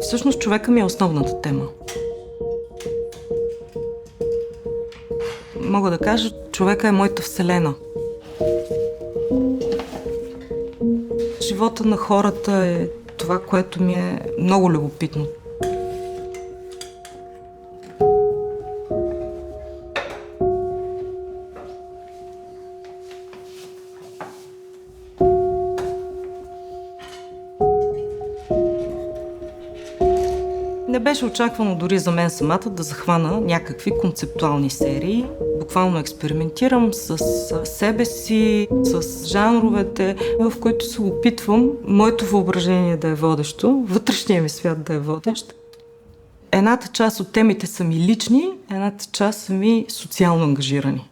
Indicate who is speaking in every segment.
Speaker 1: Всъщност човека ми е основната тема. Мога да кажа, човека е моята вселена. Живота на хората е това, което ми е много любопитно. Не беше очаквано дори за мен самата да захвана някакви концептуални серии. Буквално експериментирам с себе си, с жанровете, в които се опитвам моето въображение да е водещо, вътрешния ми свят да е водещ. Едната част от темите са ми лични, едната част са ми социално ангажирани.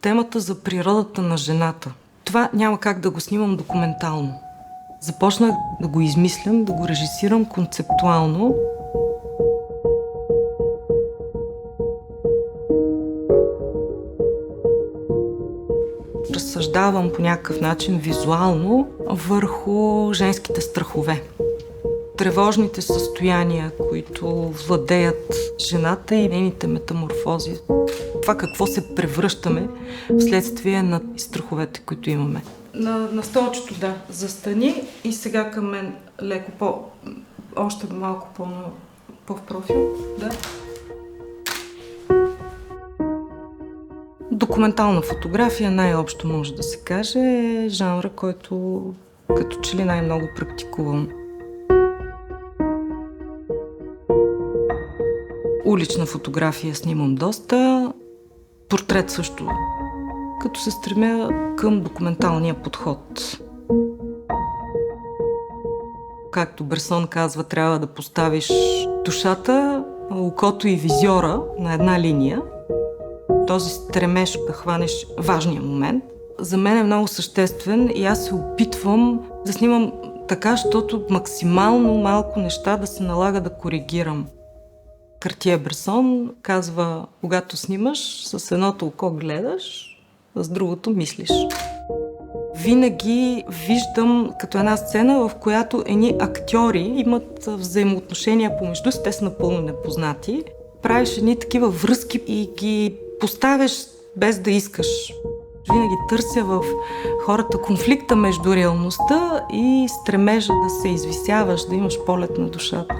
Speaker 1: Темата за природата на жената. Това няма как да го снимам документално. Започнах да го измислям, да го режисирам концептуално. Разсъждавам по някакъв начин визуално върху женските страхове. Тревожните състояния, които владеят жената и нейните метаморфози. Това какво се превръщаме вследствие на страховете, които имаме. На столчето, да, застани и сега към мен леко още малко по-в профил, да. Документална фотография, най-общо може да се каже, е жанра, който като че ли най-много практикувам. Улична фотография снимам доста, портрет също, като се стремя към документалния подход. Както Бресон казва, трябва да поставиш душата, окото и визиора на една линия. Този стремеж да хванеш важния момент за мен е много съществен и аз се опитвам да снимам така, защото максимално малко неща да се налага да коригирам. Картие Бресон казва, когато снимаш, с едното око гледаш, с другото мислиш. Винаги виждам като една сцена, в която едни актьори имат взаимоотношения помежду си, те са напълно непознати. Правиш едни такива връзки и ги поставяш без да искаш. Винаги търся в хората конфликта между реалността и стремежа да се извисяваш, да имаш полет на душата.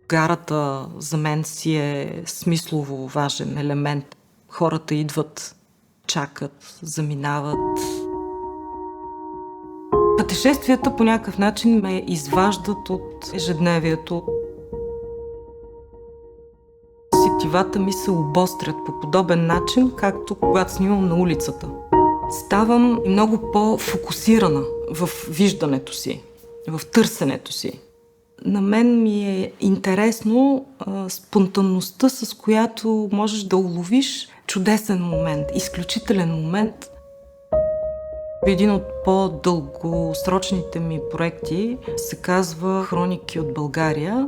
Speaker 1: Гарата за мен си е смислово важен елемент. Хората идват, чакат, заминават. Пътешествията по някакъв начин ме изваждат от ежедневието. Сетивата ми се обострят по подобен начин, както когато снимам на улицата. Ставам много по-фокусирана в виждането си, в търсенето си. На мен ми е интересно спонтанността, с която можеш да уловиш чудесен момент, изключителен момент. Един от по-дългосрочните ми проекти се казва Хроники от България.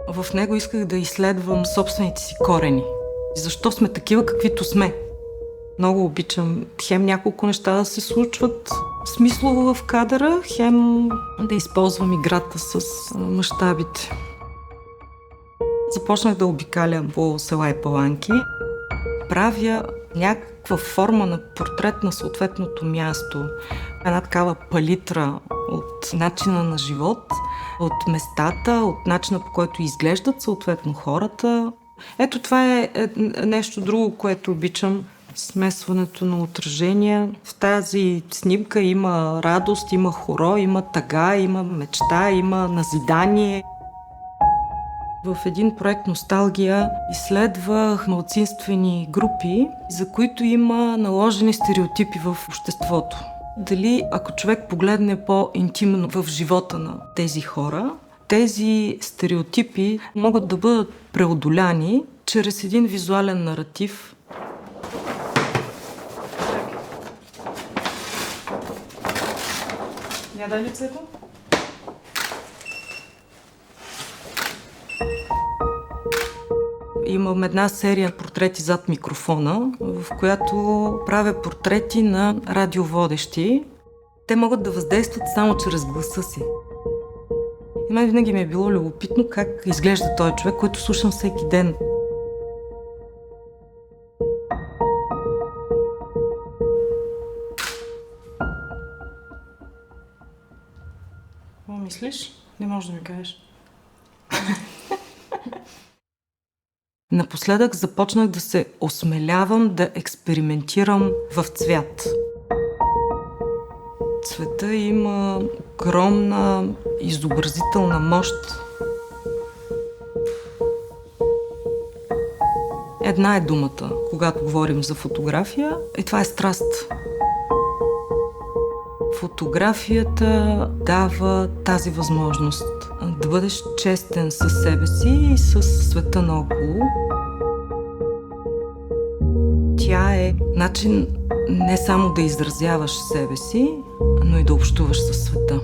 Speaker 1: В него исках да изследвам собствените си корени. Защо сме такива, каквито сме? Много обичам хем няколко неща да се случват смислово в кадъра, хем да използвам играта с мащабите. Започнах да обикалям по села и паланки. Правя някаква форма на портрет на съответното място. Една такава палитра от начина на живот, от местата, от начина, по който изглеждат съответно хората. Ето това е нещо друго, което обичам. Смесването на отражения. В тази снимка има радост, има хоро, има тъга, има мечта, има назидание. В един проект "Носталгия" изследвах малцинствени групи, за които има наложени стереотипи в обществото. Дали ако човек погледне по-интимно в живота на тези хора, тези стереотипи могат да бъдат преодоляни чрез един визуален наратив. Дай лицето. Имам една серия портрети зад микрофона, в която правя портрети на радиоводещи. Те могат да въздействат само чрез гласа си. И мен винаги ми е било любопитно как изглежда този човек, който слушам всеки ден. Какво мислиш? Не можеш да ми кажеш. Напоследък започнах да се осмелявам да експериментирам в цвят. Цвета има огромна изобразителна мощ. Една е думата, когато говорим за фотография, и това е страст. Фотографията дава тази възможност да бъдеш честен със себе си и с света наоколо. Тя е начин не само да изразяваш себе си, но и да общуваш със света.